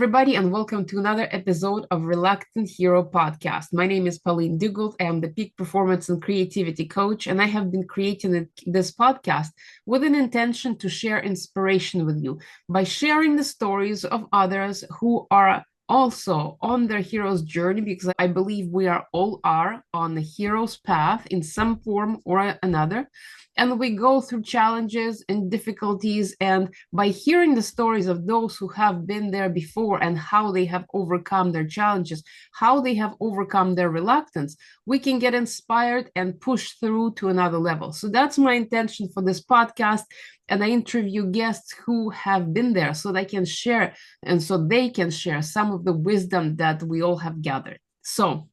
everybody, and welcome to another episode of Reluctant Hero Podcast. My name is Pauline Duggold. I am the peak performance and creativity coach, and I have been creating this podcast with an intention to share inspiration with you by sharing the stories of others who are also on their hero's journey, because I believe we all are on the hero's path in some form or another. And we go through challenges and difficulties. And by hearing the stories of those who have been there before and how they have overcome their challenges, how they have overcome their reluctance, we can get inspired and push through to another level. So that's my intention for this podcast. And I interview guests who have been there so they can share some of the wisdom that we all have gathered. So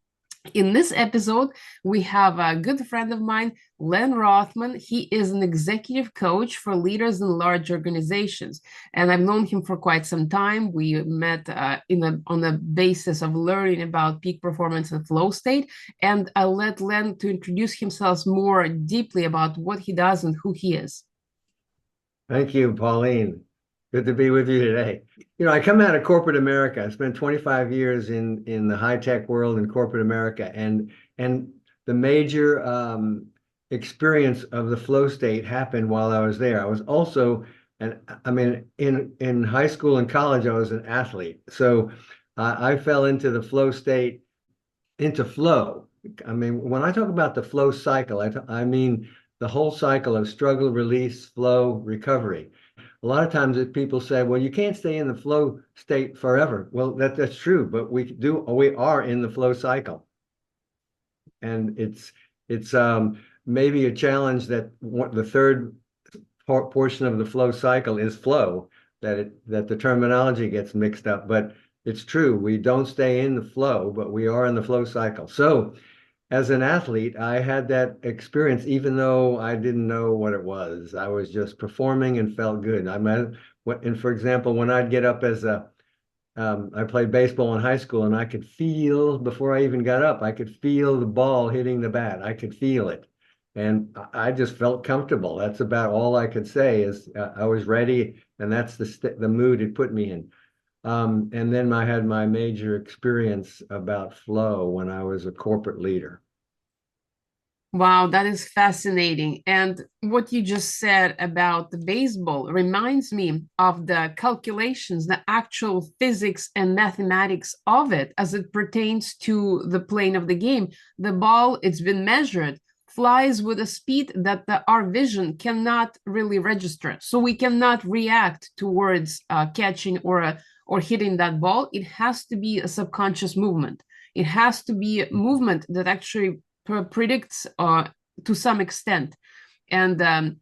in this episode, we have a good friend of mine, Len Rothman. He is an executive coach for leaders in large organizations, and I've known him for quite some time. We met on the basis of learning about peak performance and flow state, and I'll let Len to introduce himself more deeply about what he does and who he is. Thank you, Pauline. Good to be with you today. I come out of corporate America. I spent 25 years in the high-tech world in corporate America, and the major experience of the flow state happened while I was there. I was also, in high school and college, I was an athlete. So I fell into the flow state, into flow. When I talk about the flow cycle, I mean the whole cycle of struggle, release, flow, recovery. A lot of times people say, well, you can't stay in the flow state forever. Well, that's true, but we are in the flow cycle. And it's maybe a challenge that the third portion of the flow cycle is flow, that the terminology gets mixed up, but it's true. We don't stay in the flow, but we are in the flow cycle. So as an athlete, I had that experience, even though I didn't know what it was. I was just performing and felt good. And for example, when I'd get up I played baseball in high school, and I could feel, before I even got up, I could feel the ball hitting the bat. I could feel it. And I just felt comfortable. That's about all I could say is I was ready, and that's the mood it put me in. And then I had my major experience about flow when I was a corporate leader. Wow, that is fascinating. And what you just said about the baseball reminds me of the calculations, the actual physics and mathematics of it as it pertains to the plane of the game. The ball, it's been measured, flies with a speed that our vision cannot really register. So we cannot react towards catching or hitting that ball. It has to be a subconscious movement. It has to be a movement that actually predicts to some extent and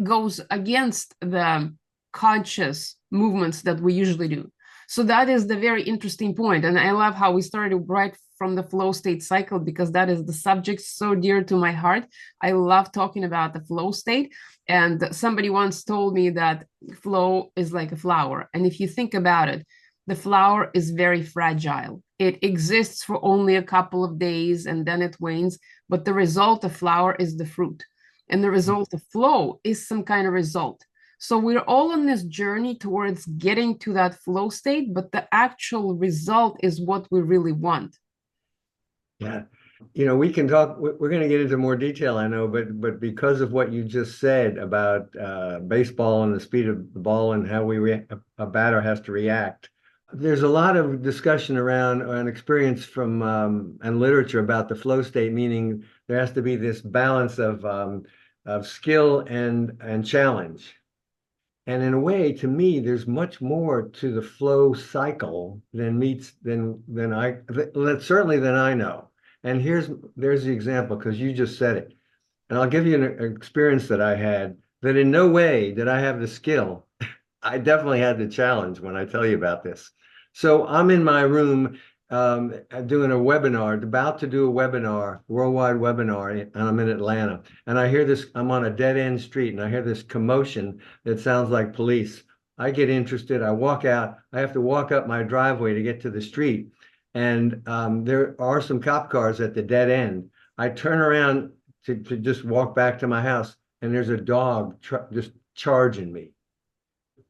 goes against the conscious movements that we usually do. So that is the very interesting point. And I love how we started right from the flow state cycle, because that is the subject so dear to my heart. I love talking about the flow state. And somebody once told me that flow is like a flower. And if you think about it, the flower is very fragile. It exists for only a couple of days and then it wanes. But the result of flower is the fruit. And the result of flow is some kind of result. So we're all on this journey towards getting to that flow state, but the actual result is what we really want. Yeah. We can talk, we're going to get into more detail, I know, but because of what you just said about baseball and the speed of the ball and how a batter has to react, there's a lot of discussion around and experience from and literature about the flow state, meaning there has to be this balance of skill and challenge. And in a way, to me, there's much more to the flow cycle certainly than I know. And there's the example, because you just said it. And I'll give you an experience that I had that in no way did I have the skill. I definitely had the challenge when I tell you about this. So I'm in my room doing a webinar, about to do a webinar, worldwide webinar, and I'm in Atlanta. And I hear this, I'm on a dead end street, and I hear this commotion that sounds like police. I get interested, I walk out, I have to walk up my driveway to get to the street. And there are some cop cars at the dead end. I turn around to just walk back to my house, and there's a dog just charging me.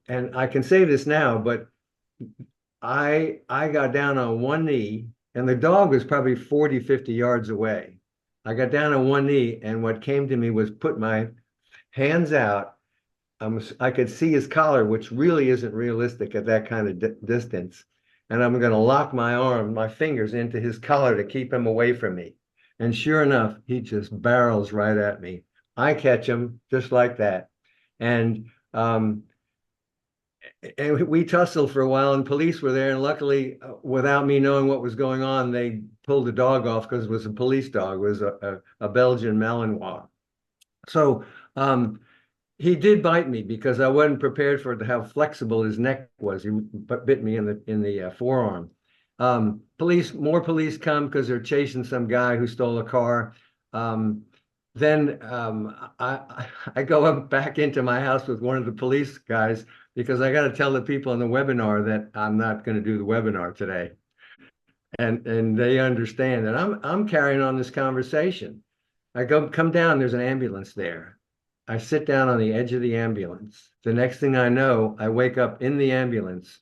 And I can say this now, but I got down on one knee, and the dog was probably 40, 50 yards away. I got down on one knee, and what came to me was put my hands out. I could see his collar, which really isn't realistic at that kind of distance. And I'm going to lock my fingers into his collar to keep him away from me. And sure enough, he just barrels right at me. I catch him just like that. And and we tussled for a while, and police were there. And luckily, without me knowing what was going on, they pulled the dog off because it was a police dog. It was a Belgian Malinois. So he did bite me because I wasn't prepared for how flexible his neck was. He bit me in the forearm. More police come because they're chasing some guy who stole a car. Then I go up back into my house with one of the police guys because I got to tell the people in the webinar that I'm not going to do the webinar today, and they understand that I'm carrying on this conversation. I come down, there's an ambulance there. I sit down on the edge of the ambulance. The next thing I know, I wake up in the ambulance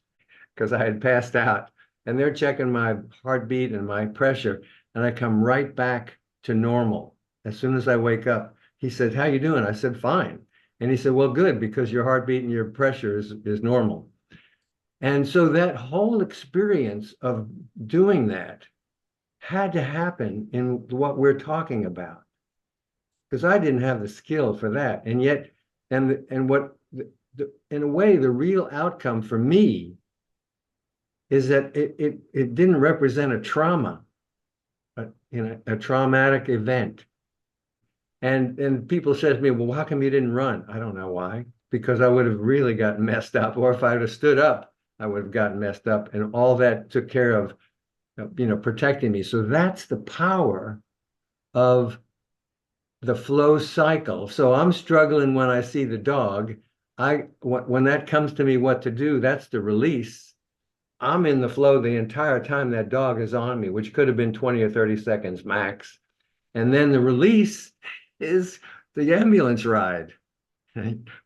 because I had passed out, and they're checking my heartbeat and my pressure, and I come right back to normal as soon as I wake up. He said, "How you doing?" I said, "Fine." And he said, "Well, good, because your heartbeat and your pressure is normal." And so that whole experience of doing that had to happen in what we're talking about, because I didn't have the skill for that. And yet, and what in a way, the real outcome for me is that it didn't represent a trauma, a traumatic event. And people said to me, "Well, how come you didn't run?" I don't know why, because I would have really gotten messed up, or if I'd have stood up, I would have gotten messed up, and all that took care of, protecting me. So that's the power of the flow cycle. So I'm struggling when I see the dog. When that comes to me, what to do, that's the release. I'm in the flow the entire time that dog is on me, which could have been 20 or 30 seconds max. And then the release is the ambulance ride,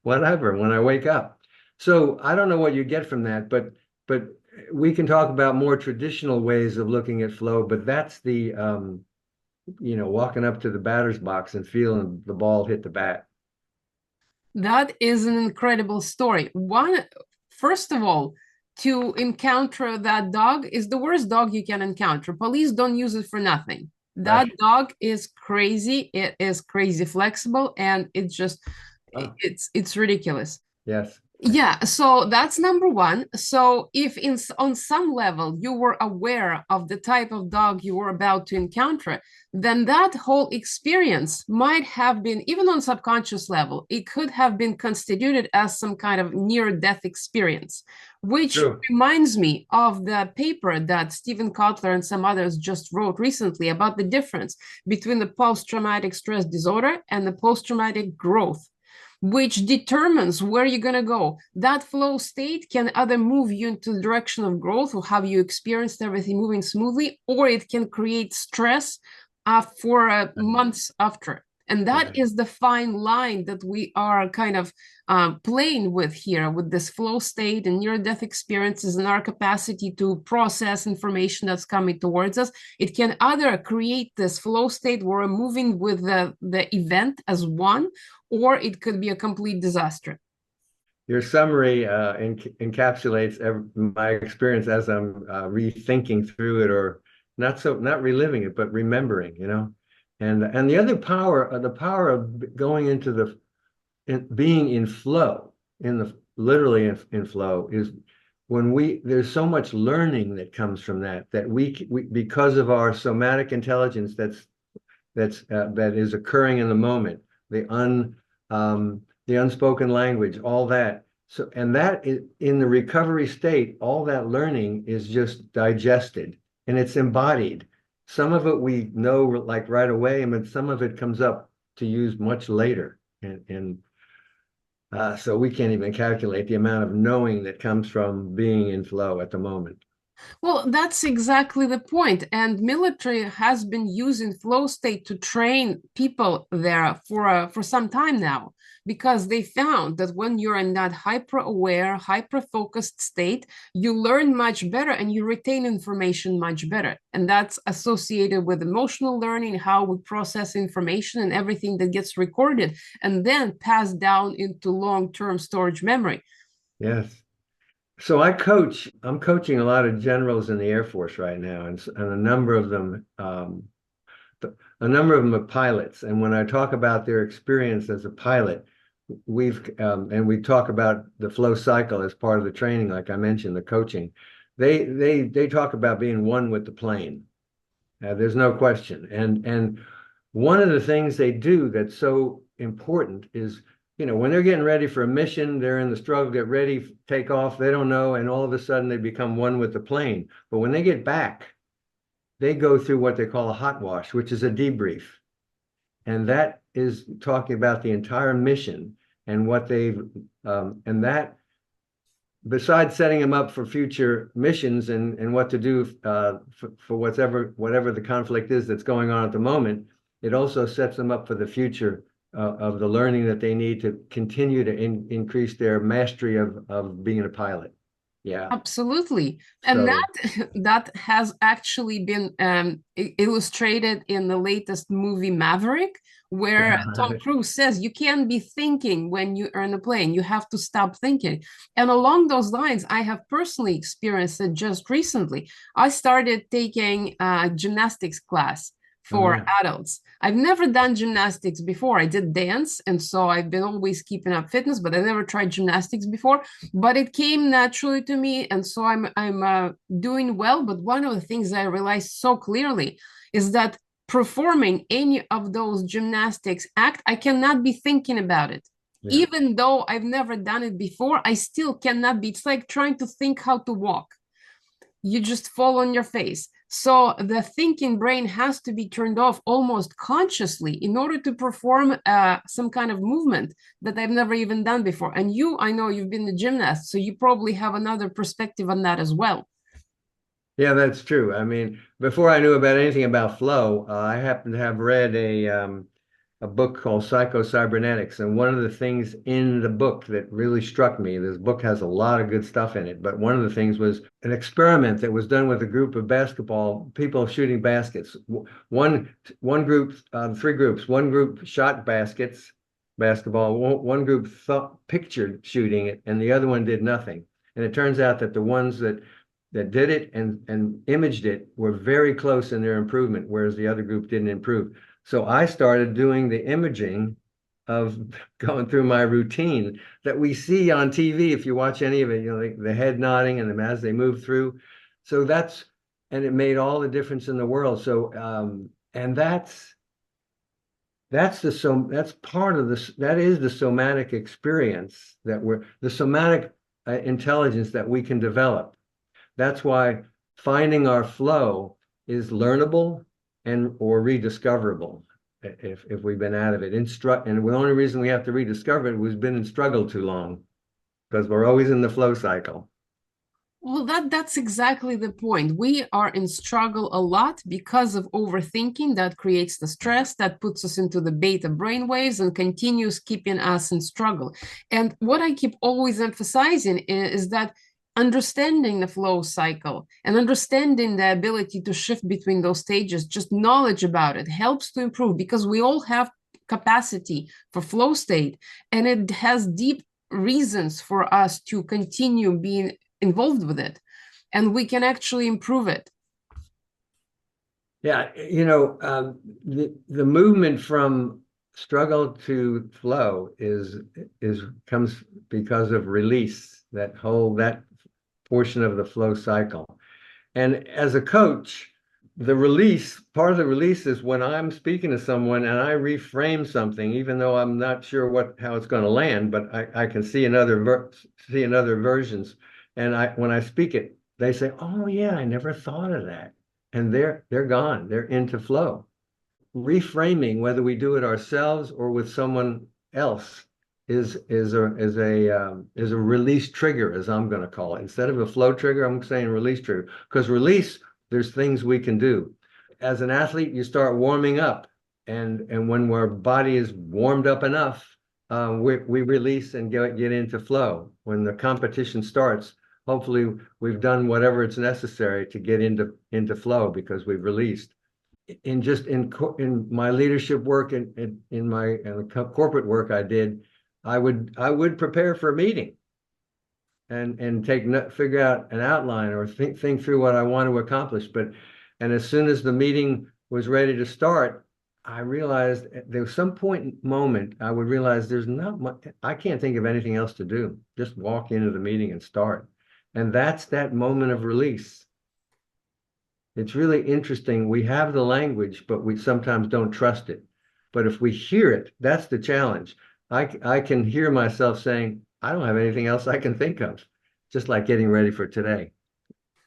whatever, when I wake up. So I don't know what you get from that, but we can talk about more traditional ways of looking at flow, but that's the walking up to the batter's box and feeling the ball hit the bat. That is an incredible story. First of all, to encounter that dog is the worst dog you can encounter. Police don't use it for nothing. That Right. dog is crazy. It is crazy flexible, and Oh, it's ridiculous. yes. Yeah, so that's number one. So if on some level you were aware of the type of dog you were about to encounter, then that whole experience might have been, even on subconscious level, it could have been constituted as some kind of near-death experience, which True. reminds me of the paper that Stephen Kotler and some others just wrote recently about the difference between the post-traumatic stress disorder and the post-traumatic growth, which determines where you're going to go. That flow state can either move you into the direction of growth or have you experienced everything moving smoothly, or it can create stress for months after. And that Right. is the fine line that we are kind of playing with here, with this flow state and near death experiences and our capacity to process information that's coming towards us. It can either create this flow state where we're moving with the event as one, or it could be a complete disaster. Your summary encapsulates my experience as I'm rethinking through it, or not reliving it, but remembering, And the other power, the power of going into being in flow, literally in flow, is when there's so much learning that comes from that we because of our somatic intelligence that is occurring in the moment, the the unspoken language, all that. So, and that is in the recovery state, all that learning is just digested and it's embodied. Some of it we know like right away, and some of it comes up to use much later. So we can't even calculate the amount of knowing that comes from being in flow at the moment. Well, that's exactly the point. And military has been using flow state to train people there for some time now, because they found that when you're in that hyper aware, hyper focused state, you learn much better and you retain information much better. And that's associated with emotional learning, how we process information and everything that gets recorded and then passed down into long-term storage memory. Yes. So I'm coaching a lot of generals in the Air Force right now, and a number of them are pilots. And when I talk about their experience as a pilot, and we talk about the flow cycle as part of the training, like I mentioned, the coaching. They talk about being one with the plane. There's no question. And one of the things they do that's so important is, when they're getting ready for a mission, they're in the struggle, get ready, take off, they don't know, and all of a sudden they become one with the plane. But when they get back, they go through what they call a hot wash, which is a debrief. And that is talking about the entire mission and what and that, besides setting them up for future missions and what to do for whatever the conflict is that's going on at the moment, it also sets them up for the future of the learning that they need to continue to increase their mastery of being a pilot. Yeah. Absolutely. And So, that has actually been illustrated in the latest movie Maverick, where Tom yeah. Cruise says you can't be thinking when you are in a plane. You have to stop thinking. And along those lines, I have personally experienced it just recently. I started taking a gymnastics class Oh, for yeah. adults. I've never done gymnastics before. I did dance, and so I've been always keeping up fitness, but I never tried gymnastics before, but it came naturally to me, and so I'm doing well. But one of the things I realized so clearly is that performing any of those gymnastics act, I cannot be thinking about it. Yeah. Even though I've never done it before, I still cannot be. It's like trying to think how to walk. You just fall on your face. So the thinking brain has to be turned off almost consciously in order to perform some kind of movement that I've never even done before. And you, I know you've been a gymnast, so you probably have another perspective on that as well. Yeah, that's true. I mean, before I knew about anything about flow, I happened to have read a book called Psycho-Cybernetics, and one of the things in the book that really struck me, this book has a lot of good stuff in it, but one of the things was an experiment that was done with a group of basketball people shooting baskets. One group, three groups. One group shot basketball. One group pictured shooting it, and the other one did nothing. And it turns out that the ones that did it and imaged it were very close in their improvement, whereas the other group didn't improve. So I started doing the imaging of going through my routine that we see on TV. If you watch any of it, the head nodding and as they move through. So and it made all the difference in the world. So, and that's part of this. That is the somatic experience the somatic intelligence that we can develop. That's why finding our flow is learnable and or rediscoverable if we've been out of it. And the only reason we have to rediscover it was been in struggle too long because we're always in the flow cycle. Well, that's exactly the point. We are in struggle a lot because of overthinking that creates the stress that puts us into the beta brainwaves and continues keeping us in struggle. And what I keep always emphasizing is that understanding the flow cycle and understanding the ability to shift between those stages, just knowledge about it helps to improve, because we all have capacity for flow state, and it has deep reasons for us to continue being involved with it, and we can actually improve it. Yeah, the movement from struggle to flow is comes because of release, that portion of the flow cycle. And as a coach, part of the release is when I'm speaking to someone and I reframe something, even though I'm not sure how it's going to land, but I can see see another versions. And when I speak it, they say, "Oh yeah, I never thought of that." And they're gone. They're into flow. Reframing, whether we do it ourselves or with someone else, is a release trigger, as I'm going to call it. Instead of a flow trigger, I'm saying release trigger, because release, there's things we can do. As an athlete, you start warming up, and when our body is warmed up enough, we release and get into flow. When the competition starts, hopefully we've done whatever it's necessary to get into flow because we've released. In my leadership work and in my corporate work I did, I would prepare for a meeting and figure out an outline or think through what I want to accomplish. And as soon as the meeting was ready to start, I realized there was some moment I would realize there's not much, I can't think of anything else to do. Just walk into the meeting and start. And that's that moment of release. It's really interesting. We have the language, but we sometimes don't trust it. But if we hear it, that's the challenge. I can hear myself saying, I don't have anything else I can think of, just like getting ready for today.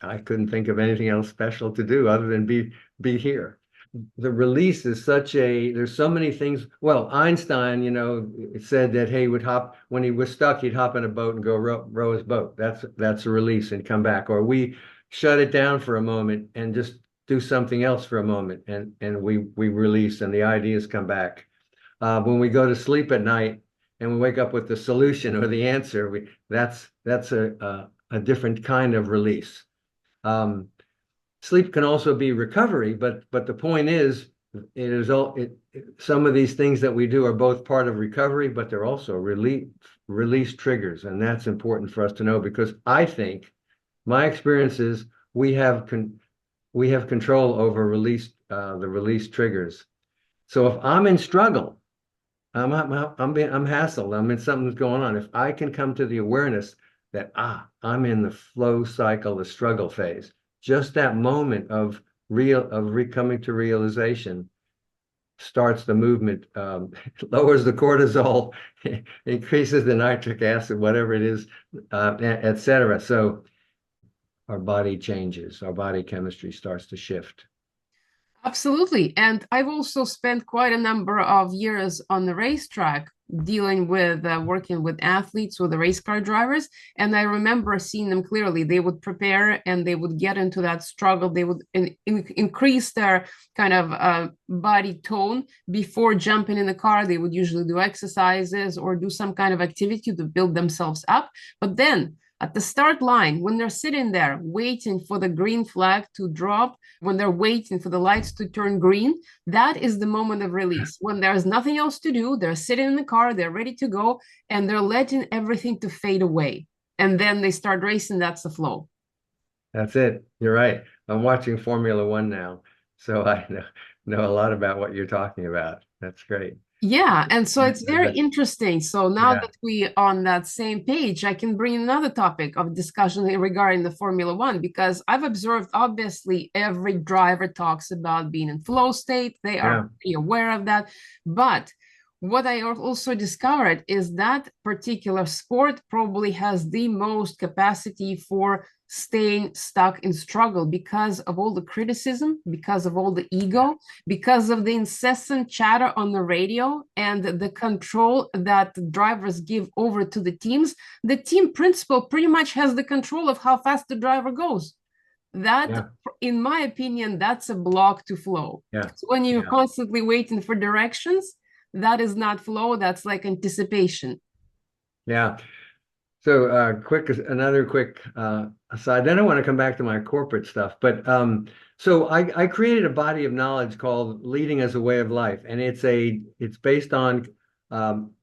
I couldn't think of anything else special to do other than be here. The release is there's so many things. Well, Einstein, said that he would hop, when he was stuck, he'd hop in a boat and go row his boat. That's a release and come back. Or we shut it down for a moment and just do something else for a moment, and we release and the ideas come back. When we go to sleep at night and we wake up with the solution or the answer, that's a different kind of release. Sleep can also be recovery, but the point is, some of these things that we do are both part of recovery, but they're also release triggers, and that's important for us to know, because I think my experience is we have control over the release triggers. So if I'm in struggle, I'm hassled, something's going on. If I can come to the awareness that I'm in the flow cycle, the struggle phase, just that moment of coming to realization starts the movement, lowers the cortisol, increases the nitric acid, whatever it is, etc. So our body changes, our body chemistry starts to shift. Absolutely. And I've also spent quite a number of years on the racetrack dealing with working with athletes, with the race car drivers. And I remember seeing them clearly. They would prepare and they would get into that struggle. They would increase their kind of body tone before jumping in the car. They would usually do exercises or do some kind of activity to build themselves up. But then at the start line, when they're sitting there waiting for the green flag to drop, when they're waiting for the lights to turn green, that is the moment of release. When there's nothing else to do, they're sitting in the car, they're ready to go, and they're letting everything to fade away. And then they start racing. That's the flow. That's it. You're right. I'm watching Formula One now, so I know a lot about what you're talking about. That's great. Yeah, and so it's very interesting. So now that we on that same page, I can bring another topic of discussion regarding the Formula One, because I've observed, obviously, every driver talks about being in flow state. They are pretty aware of that. But what I also discovered is that particular sport probably has the most capacity for staying stuck in struggle because of all the criticism, because of all the ego, because of the incessant chatter on the radio and the control that the drivers give over to the teams. The team principal pretty much has the control of how fast the driver goes. That, in my opinion, that's a block to flow. So when you're constantly waiting for directions, that is not flow, that's like anticipation. Yeah. So another quick aside. Then I want to come back to my corporate stuff. But so I created a body of knowledge called Leading as a Way of Life, and it's based on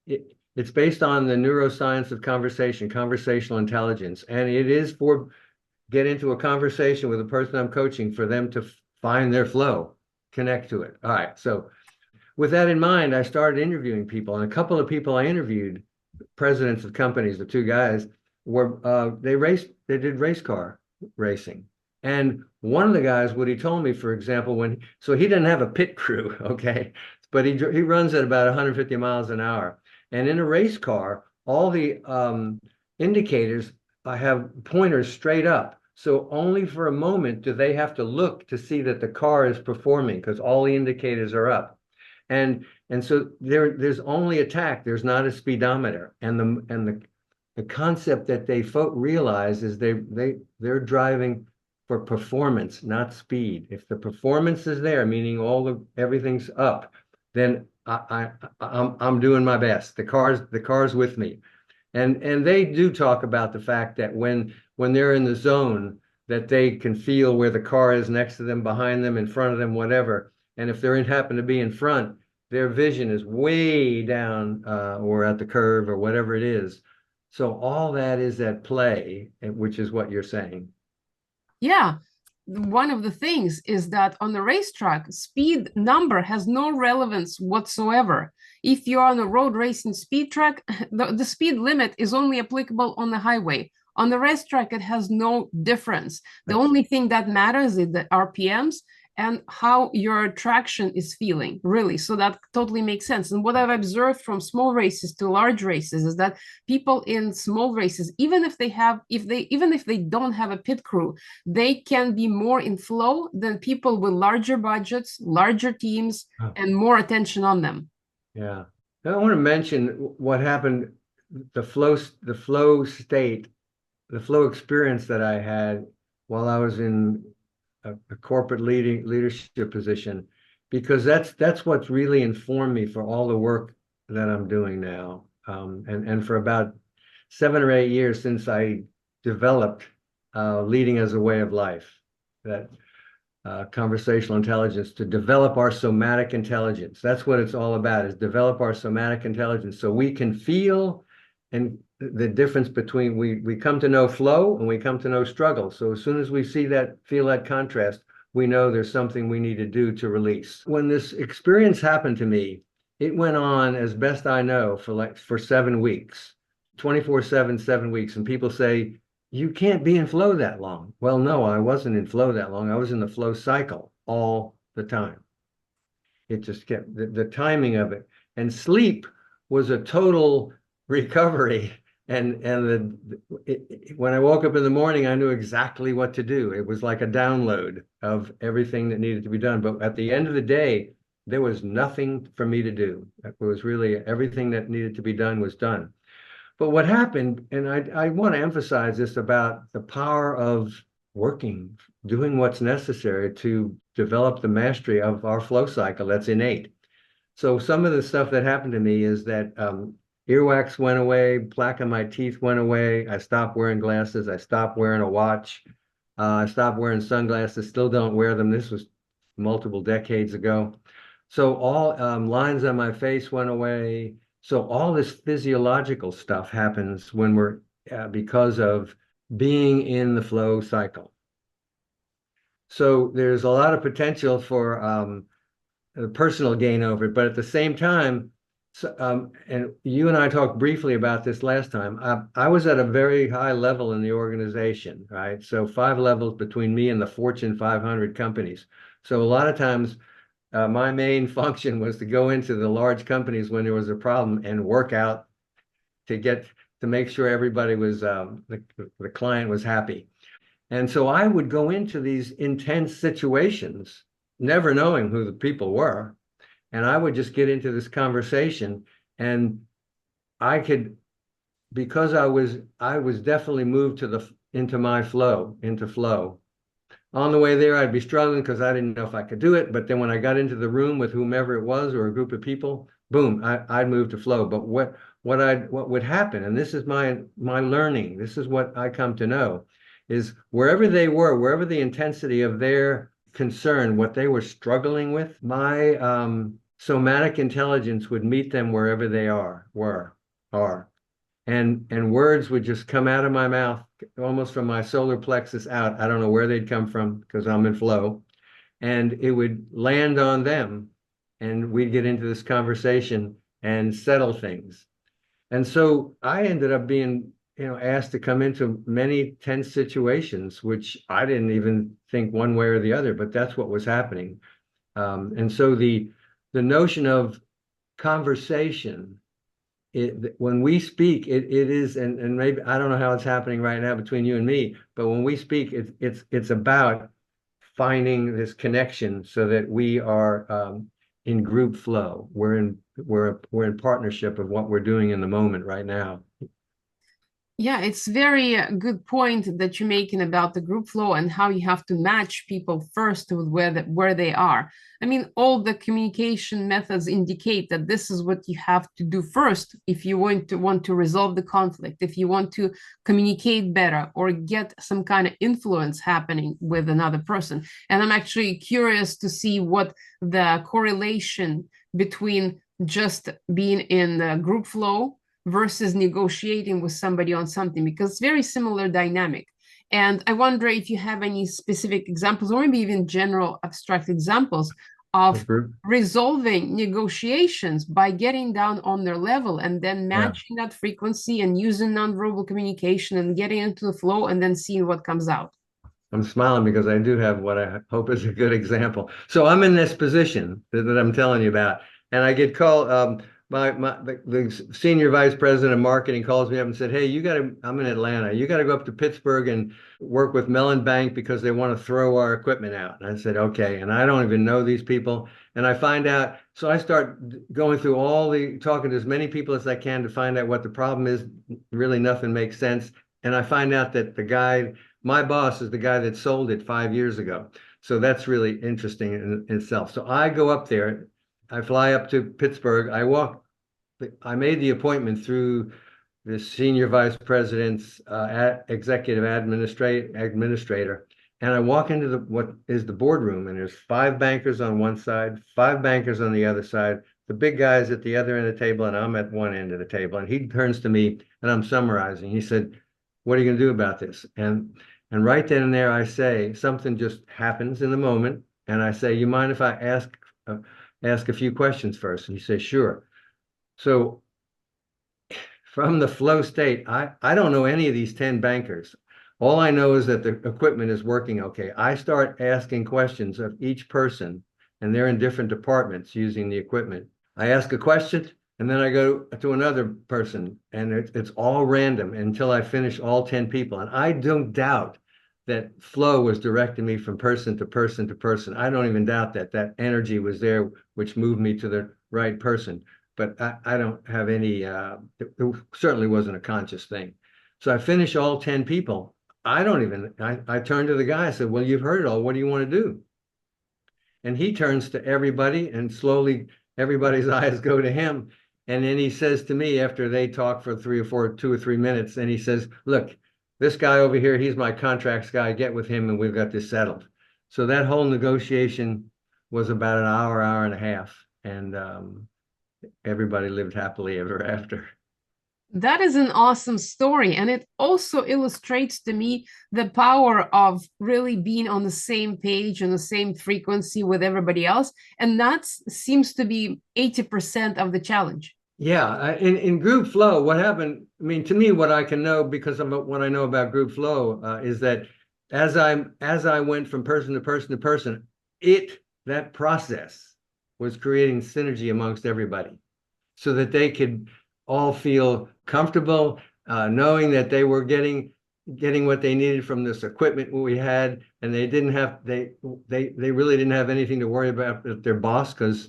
it's based on the neuroscience of conversational intelligence, and it is for get into a conversation with a person I'm coaching for them to find their flow, connect to it. All right. So with that in mind, I started interviewing people, and a couple of people I interviewed, presidents of companies, the two guys, they did race car racing. And one of the guys, what he told me, for example, so he didn't have a pit crew, okay, but he runs at about 150 miles an hour. And in a race car, all the indicators have pointers straight up. So only for a moment do they have to look to see that the car is performing, because all the indicators are up. And so there's only attack. There's not a speedometer. And the concept that they realize is they're driving for performance, not speed. If the performance is there, meaning everything's up, then I'm doing my best. The car's with me. And they do talk about the fact that when they're in the zone, that they can feel where the car is next to them, behind them, in front of them, whatever. And if happen to be in front, their vision is way down or at the curve or whatever it is. So all that is at play, which is what you're saying. Yeah. One of the things is that on the racetrack, speed number has no relevance whatsoever. If you're on a road racing speed track, the speed limit is only applicable on the highway. On the racetrack, it has no difference. The only thing that matters is the RPMs and how your traction is feeling, really. So that totally makes sense. And what I've observed from small races to large races is that people in small races, even if they don't have a pit crew, they can be more in flow than people with larger budgets, larger teams, and more attention on them. Yeah. I want to mention what happened, the flow state, the flow experience that I had while I was in a corporate leadership position, because that's what's really informed me for all the work that I'm doing now. And for about 7 or 8 years since I developed leading as a way of life, that conversational intelligence, to develop our somatic intelligence. That's what it's all about, is develop our somatic intelligence so we can feel and the difference between we come to know flow and we come to know struggle. So as soon as we feel that contrast, we know there's something we need to do to release. When this experience happened to me, it went on, as best I know, for 7 weeks, 24/7, 7 weeks. And people say, you can't be in flow that long. Well, no, I wasn't in flow that long. I was in the flow cycle all the time. It just kept the timing of it. And sleep was a total recovery. When I woke up in the morning, I knew exactly what to do. It was like a download of everything that needed to be done. But at the end of the day, there was nothing for me to do. It was really everything that needed to be done was done. But what happened, and I want to emphasize this about the power of working, doing what's necessary to develop the mastery of our flow cycle that's innate. So some of the stuff that happened to me is that earwax went away, plaque in my teeth went away. I stopped wearing glasses. I stopped wearing a watch. I stopped wearing sunglasses. Still don't wear them. This was multiple decades ago. So all lines on my face went away. So all this physiological stuff happens when we're because of being in the flow cycle. So there's a lot of potential for personal gain over it, but at the same time, and you and I talked briefly about this last time, I was at a very high level in the organization, right? So 5 levels between me and the Fortune 500 companies. So a lot of times my main function was to go into the large companies when there was a problem and work out to make sure everybody was, the client was happy. And so I would go into these intense situations, never knowing who the people were. And I would just get into this conversation, and I could, because I was definitely moved into flow. On the way there, I'd be struggling because I didn't know if I could do it. But then when I got into the room with whomever it was or a group of people, boom, I'd move to flow. But what would happen, and this is my learning, this is what I come to know, is wherever they were, wherever the intensity of their concern, what they were struggling with, my somatic intelligence would meet them wherever they are. And words would just come out of my mouth, almost from my solar plexus out. I don't know where they'd come from because I'm in flow. And it would land on them, and we'd get into this conversation and settle things. And so I ended up being, asked to come into many tense situations, which I didn't even think one way or the other, but that's what was happening. And so the notion of conversation, when we speak, it is, and maybe I don't know how it's happening right now between you and me, but when we speak, it's about finding this connection so that we are in group flow. We're in partnership of what we're doing in the moment right now. Yeah, it's very good point that you're making about the group flow and how you have to match people first with where they are. I mean, all the communication methods indicate that this is what you have to do first if you want to resolve the conflict, if you want to communicate better or get some kind of influence happening with another person. And I'm actually curious to see what the correlation between just being in the group flow versus negotiating with somebody on something, because it's very similar dynamic. And I wonder if you have any specific examples or maybe even general abstract examples of resolving negotiations by getting down on their level and then matching that frequency and using nonverbal communication and getting into the flow and then seeing what comes out. I'm smiling because I do have what I hope is a good example. So I'm in this position that I'm telling you about, and I get called. The senior vice president of marketing calls me up and said, "Hey, I'm in Atlanta. You got to go up to Pittsburgh and work with Mellon Bank because they want to throw our equipment out." And I said, "Okay." And I don't even know these people. And I find out, so I start going through talking to as many people as I can to find out what the problem is. Really, nothing makes sense. And I find out that my boss is the guy that sold it 5 years ago. So that's really interesting in itself. So I go up there. I fly up to Pittsburgh. I made the appointment through the senior vice president's executive administrator. And I walk into what is the boardroom, and there's 5 bankers on one side, 5 bankers on the other side. The big guy's at the other end of the table, and I'm at one end of the table. And he turns to me, and I'm summarizing. He said, "What are you going to do about this?" And right then and there, I say, something just happens in the moment. And I say, "You mind if I ask a few questions first?" And he says, "Sure." So from the flow state, I don't know any of these 10 bankers. All I know is that the equipment is working okay. I start asking questions of each person, and they're in different departments using the equipment. I ask a question, and then I go to another person, and it's all random until I finish all 10 people. And I don't doubt that flow was directing me from person to person to person. I don't even doubt that energy was there, which moved me to the right person. But I don't have any, it certainly wasn't a conscious thing. So I finish all 10 people. I turned to the guy. I said, "Well, you've heard it all. What do you want to do?" And he turns to everybody, and slowly everybody's eyes go to him. And then he says to me, after they talk for 2 or 3 minutes, and he says, "Look, this guy over here, he's my contracts guy. Get with him and we've got this settled." So that whole negotiation was about an hour and a half. And everybody lived happily ever after. That is an awesome story. And it also illustrates to me the power of really being on the same page and the same frequency with everybody else. And that seems to be 80% of the challenge. Yeah, in group flow, what happened, I mean, to me, what I can know because of what I know about group flow is that as I went from person to person to person, that process was creating synergy amongst everybody so that they could all feel comfortable, knowing that they were getting what they needed from this equipment we had, and they really didn't have anything to worry about with their boss because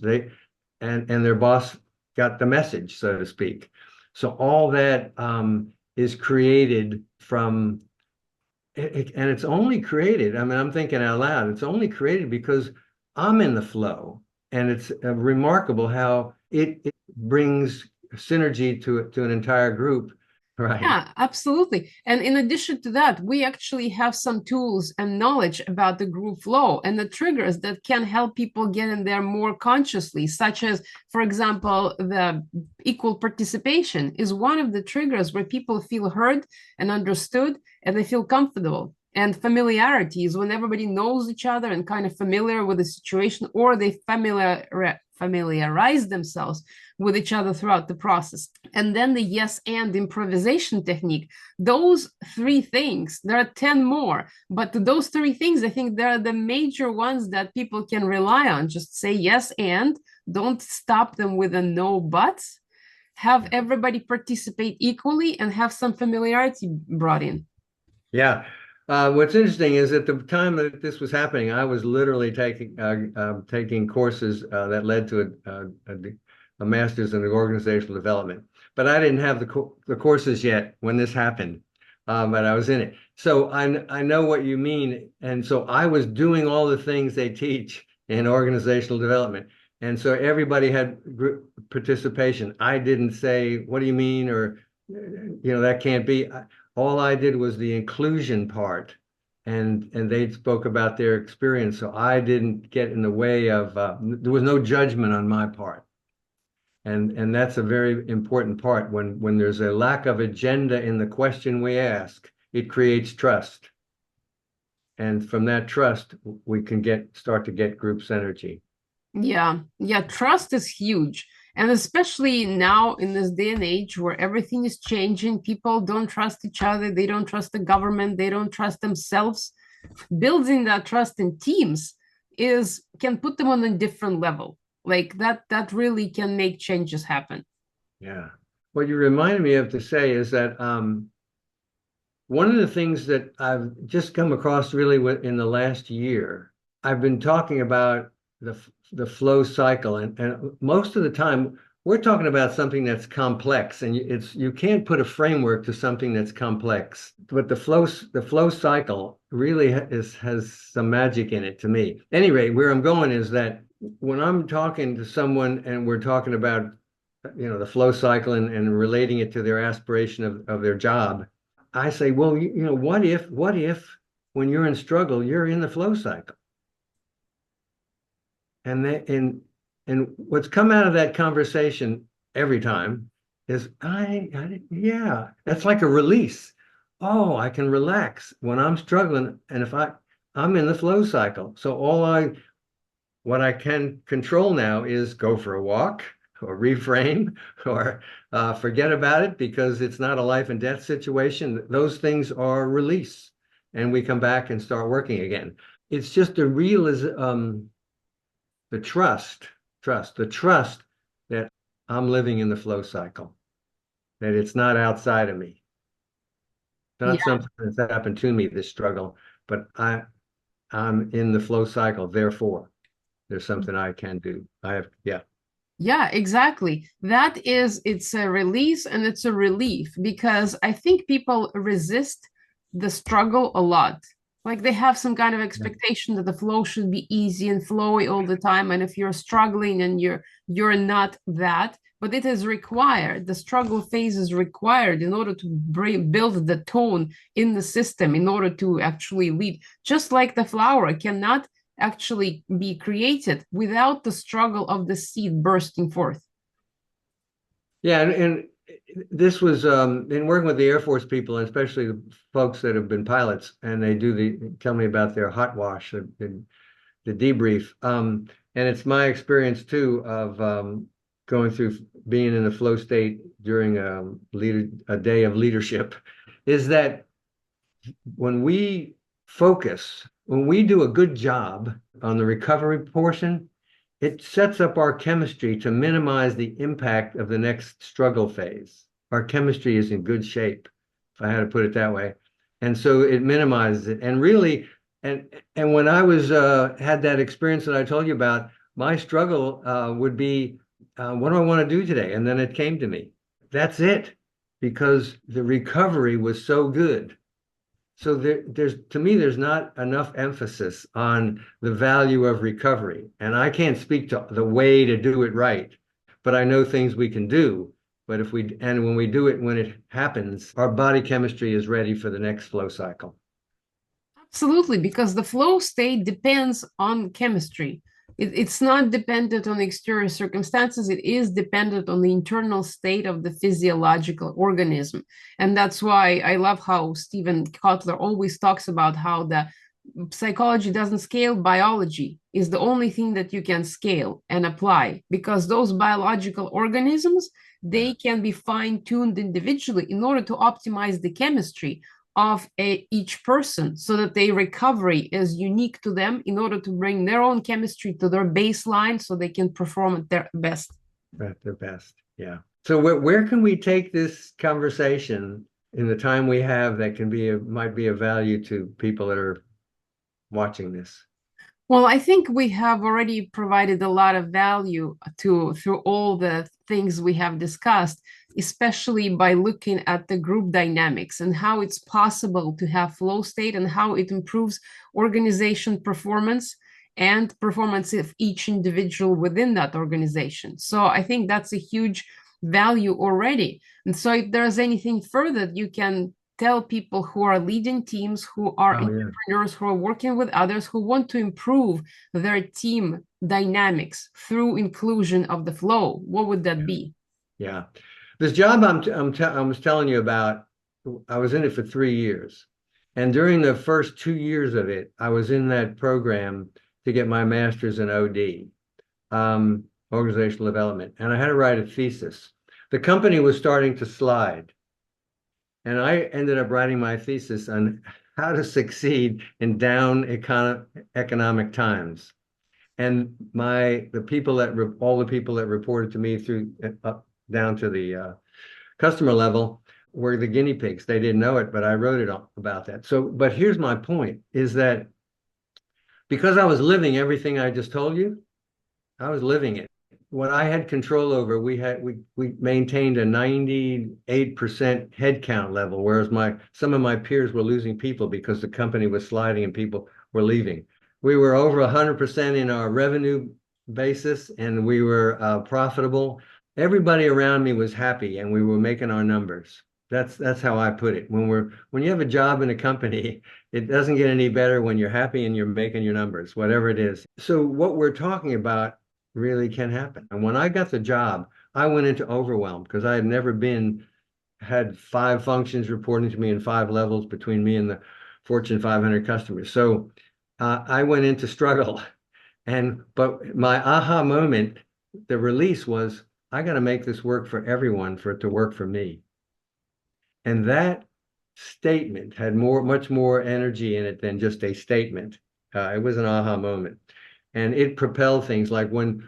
and their boss got the message, so to speak. So all that is created from, and it's only created, I mean, I'm thinking out loud, it's only created because I'm in the flow. And it's remarkable how it brings synergy to an entire group. Right. Yeah, absolutely. And in addition to that, we actually have some tools and knowledge about the group flow and the triggers that can help people get in there more consciously, such as, for example, the equal participation is one of the triggers where people feel heard and understood and they feel comfortable. And familiarity is when everybody knows each other and kind of familiar with the situation, or they familiarize themselves with each other throughout the process. And then the yes and improvisation technique. Those 3 things, there are 10 more, but those 3 things, I think they're the major ones that people can rely on. Just say yes and, don't stop them with a no buts. Have everybody participate equally and have some familiarity brought in. Yeah. What's interesting is at the time that this was happening, I was literally taking courses that led to a master's in organizational development. But I didn't have the courses yet when this happened, but I was in it. So I know what you mean. And so I was doing all the things they teach in organizational development. And so everybody had group participation. I didn't say, what do you mean? Or, that can't be. All I did was the inclusion part, and they spoke about their experience. So I didn't get in the way of, there was no judgment on my part. And that's a very important part. When there's a lack of agenda in the question we ask, it creates trust. And from that trust, we can start to get group synergy. Yeah, yeah, trust is huge. And especially now in this day and age where everything is changing, people don't trust each other, they don't trust the government, they don't trust themselves. Building that trust in teams is can put them on a different level. Like that really can make changes happen. Yeah. What you reminded me of to say is that one of the things that I've just come across really in the last year, I've been talking about the flow cycle, and most of the time we're talking about something that's complex, and you can't put a framework to something that's complex. But the flow cycle really has some magic in it to me. Anyway, where I'm going is that when I'm talking to someone and we're talking about the flow cycle and relating it to their aspiration of their job, I say, well, what if when you're in struggle, you're in the flow cycle? And what's come out of that conversation every time is, yeah, that's like a release. Oh, I can relax when I'm struggling. And if I'm in the flow cycle. So what I can control now is go for a walk or reframe or forget about it because it's not a life and death situation. Those things are release, and we come back and start working again. It's just the trust that I'm living in the flow cycle, that it's not outside of me, not Yeah. something that's happened to me, this struggle, but I'm in the flow cycle. Therefore, there's something I can do. Yeah. Yeah, exactly. It's a release and it's a relief because I think people resist the struggle a lot. Like they have some kind of Yeah. expectation that the flow should be easy and flowy all the time. And if you're struggling and you're not that, but it is required. The struggle phase is required in order to build the tone in the system in order to actually lead. Just like the flower cannot actually be created without the struggle of the seed bursting forth. Yeah, and this was in working with the Air Force people, and especially the folks that have been pilots, and they tell me about their hot wash, the debrief. And it's my experience too of going through being in a flow state during a day of leadership, is that when we when we do a good job on the recovery portion, it sets up our chemistry to minimize the impact of the next struggle phase. Our chemistry is in good shape, if I had to put it that way. And so it minimizes it. And really, and when I was had that experience that I told you about, my struggle would be, what do I want to do today? And then it came to me. That's it, because the recovery was so good. So to me, there's not enough emphasis on the value of recovery. And I can't speak to the way to do it right, but I know things we can do. But when we do it, when it happens, our body chemistry is ready for the next flow cycle. Absolutely, because the flow state depends on chemistry. It's not dependent on exterior circumstances. It is dependent on the internal state of the physiological organism. And that's why I love how Stephen Kotler always talks about how the psychology doesn't scale, biology is the only thing that you can scale and apply because those biological organisms, Yeah. they can be fine-tuned individually in order to optimize the chemistry of each person so that their recovery is unique to them in order to bring their own chemistry to their baseline so they can perform at their best. At their best. Yeah. So where can we take this conversation in the time we have that can be might be of value to people that are watching this? Well, I think we have already provided a lot of value to through all the things we have discussed, especially by looking at the group dynamics and how it's possible to have flow state and how it improves organization performance and performance of each individual within that organization. So I think that's a huge value already. And so if there's anything further you can tell people who are leading teams, who are Oh yeah. entrepreneurs, who are working with others, who want to improve their team dynamics through inclusion of the flow, what would that be? Yeah. This job I was telling you about, I was in it for 3 years. And during the first 2 years of it, I was in that program to get my master's in OD, organizational development. And I had to write a thesis. The company was starting to slide. And I ended up writing my thesis on how to succeed in down economic times. And all the people that reported to me through up down to the customer level were the guinea pigs. They didn't know it, but I wrote it about that. So, but here's my point is that because I was living everything I just told you, I was living it. What I had control over, we maintained a 98% headcount level, whereas some of my peers were losing people because the company was sliding and people were leaving. We were over 100% in our revenue basis, and we were profitable. Everybody around me was happy, and we were making our numbers. That's how I put it. When you have a job in a company, it doesn't get any better when you're happy and you're making your numbers, whatever it is. So what we're talking about really can happen. And when I got the job, I went into overwhelm because I had never had 5 functions reporting to me in 5 levels between me and the Fortune 500 customers. So I went into struggle. But my aha moment, the release was, I got to make this work for everyone for it to work for me. And that statement had much more energy in it than just a statement. It was an aha moment. And it propelled things like when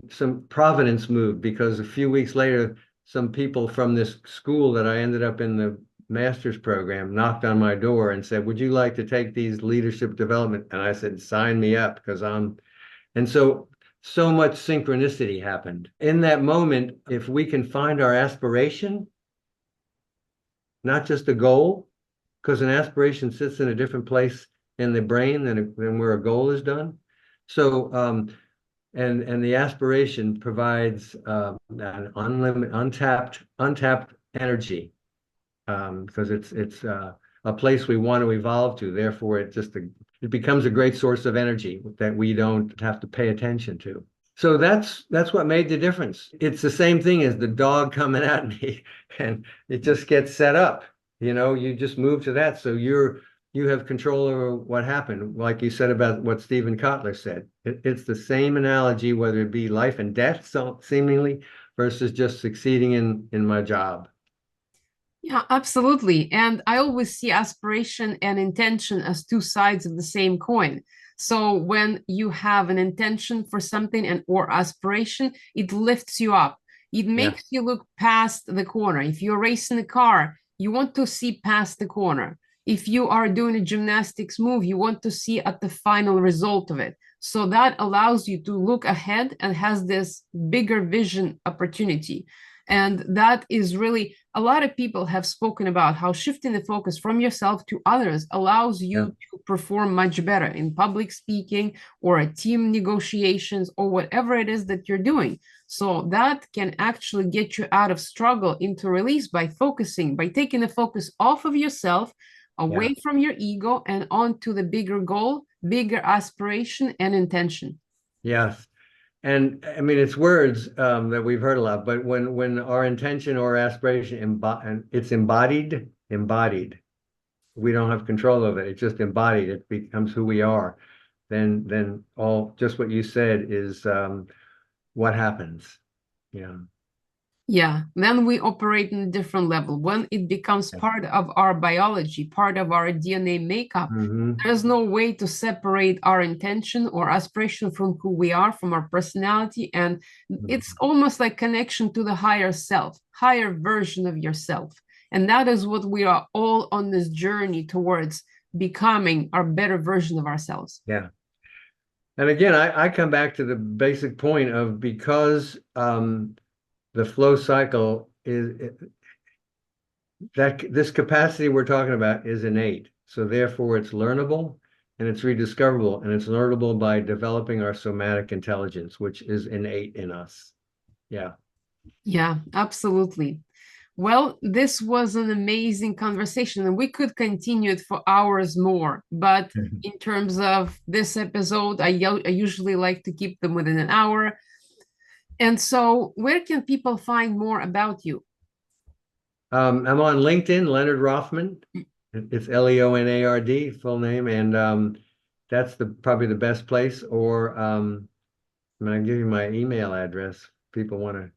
some Providence moved, because a few weeks later, some people from this school that I ended up in the master's program knocked on my door and said, would you like to take these leadership development? And I said, sign me up, because and so much synchronicity happened. In that moment, if we can find our aspiration, not just a goal, because an aspiration sits in a different place in the brain than where a goal is done. So, and the aspiration provides an untapped energy, because it's a place we want to evolve to. Therefore, it becomes a great source of energy that we don't have to pay attention to. So that's what made the difference. It's the same thing as the dog coming at me, and it just gets set up. You just move to that. So you have control over what happened, like you said about what Stephen Kotler said. It's the same analogy, whether it be life and death, so seemingly, versus just succeeding in my job. Yeah, absolutely. And I always see aspiration and intention as two sides of the same coin. So when you have an intention for something and or aspiration, it lifts you up. It Yeah, makes you look past the corner. If you're racing a car, you want to see past the corner. If you are doing a gymnastics move, you want to see at the final result of it. So that allows you to look ahead and has this bigger vision opportunity. And that is really, a lot of people have spoken about how shifting the focus from yourself to others allows yeah, you to perform much better in public speaking or a team negotiations or whatever it is that you're doing. So that can actually get you out of struggle into release by focusing, by taking the focus off of yourself, yeah. away from your ego and onto the bigger goal, bigger aspiration and intention. Yes. And I mean, it's words that we've heard a lot, but when our intention or aspiration and it's embodied, we don't have control of it. It's just embodied. It becomes who we are. Then all just what you said is what happens. Yeah. Yeah, then we operate in a different level. When it becomes part of our biology, part of our DNA makeup, Mm-hmm. there's no way to separate our intention or aspiration from who we are, from our personality. And it's Mm-hmm. almost like connection to the higher self, higher version of yourself. And that is what we are all on this journey towards becoming our better version of ourselves. Yeah. And again, I come back to the basic point of because the flow cycle is that this capacity we're talking about is innate. So therefore it's learnable and it's rediscoverable, and it's learnable by developing our somatic intelligence, which is innate in us. Yeah. Yeah, absolutely. Well, this was an amazing conversation, and we could continue it for hours more. But in terms of this episode, I usually like to keep them within an hour. And so, where can people find more about you? I'm on LinkedIn, Leonard Rothman. It's Leonard, full name, and that's the probably the best place. Or I mean, I can give you my email address. People want to.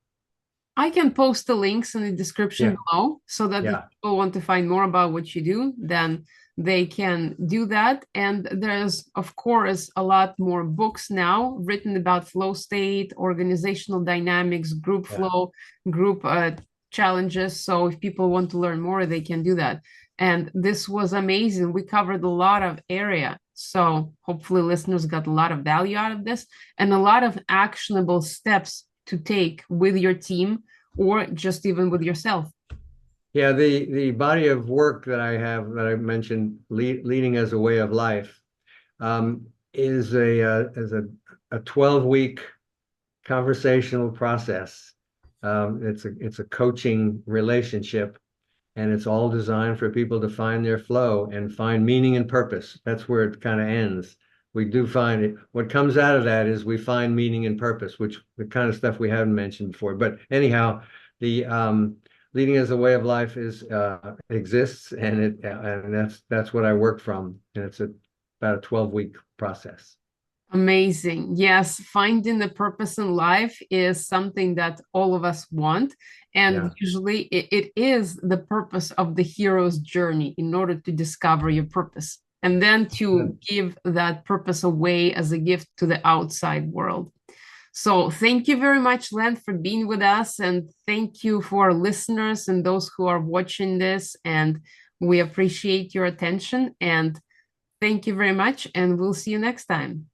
I can post the links in the description Yeah, below so that if yeah, people want to find more about what you do, then they can do that. And there's, of course, a lot more books now written about flow state, organizational dynamics, group yeah. flow, group challenges. So if people want to learn more, they can do that. And this was amazing. We covered a lot of area. So hopefully listeners got a lot of value out of this and a lot of actionable steps to take with your team or just even with yourself. Yeah, the body of work that I have that I mentioned, leading as a way of life, is a 12-week conversational process. It's a coaching relationship, and it's all designed for people to find their flow and find meaning and purpose. That's where it kind of ends. We do find it. What comes out of that is we find meaning and purpose, which the kind of stuff we haven't mentioned before. But anyhow, the leading as a way of life is exists, and that's what I work from, and it's about a 12-week process. Amazing. Yes, finding the purpose in life is something that all of us want. And Yeah. usually it is the purpose of the hero's journey in order to discover your purpose and then to give that purpose away as a gift to the outside world. So thank you very much, Len, for being with us. And thank you for our listeners and those who are watching this. And we appreciate your attention. And thank you very much. And we'll see you next time.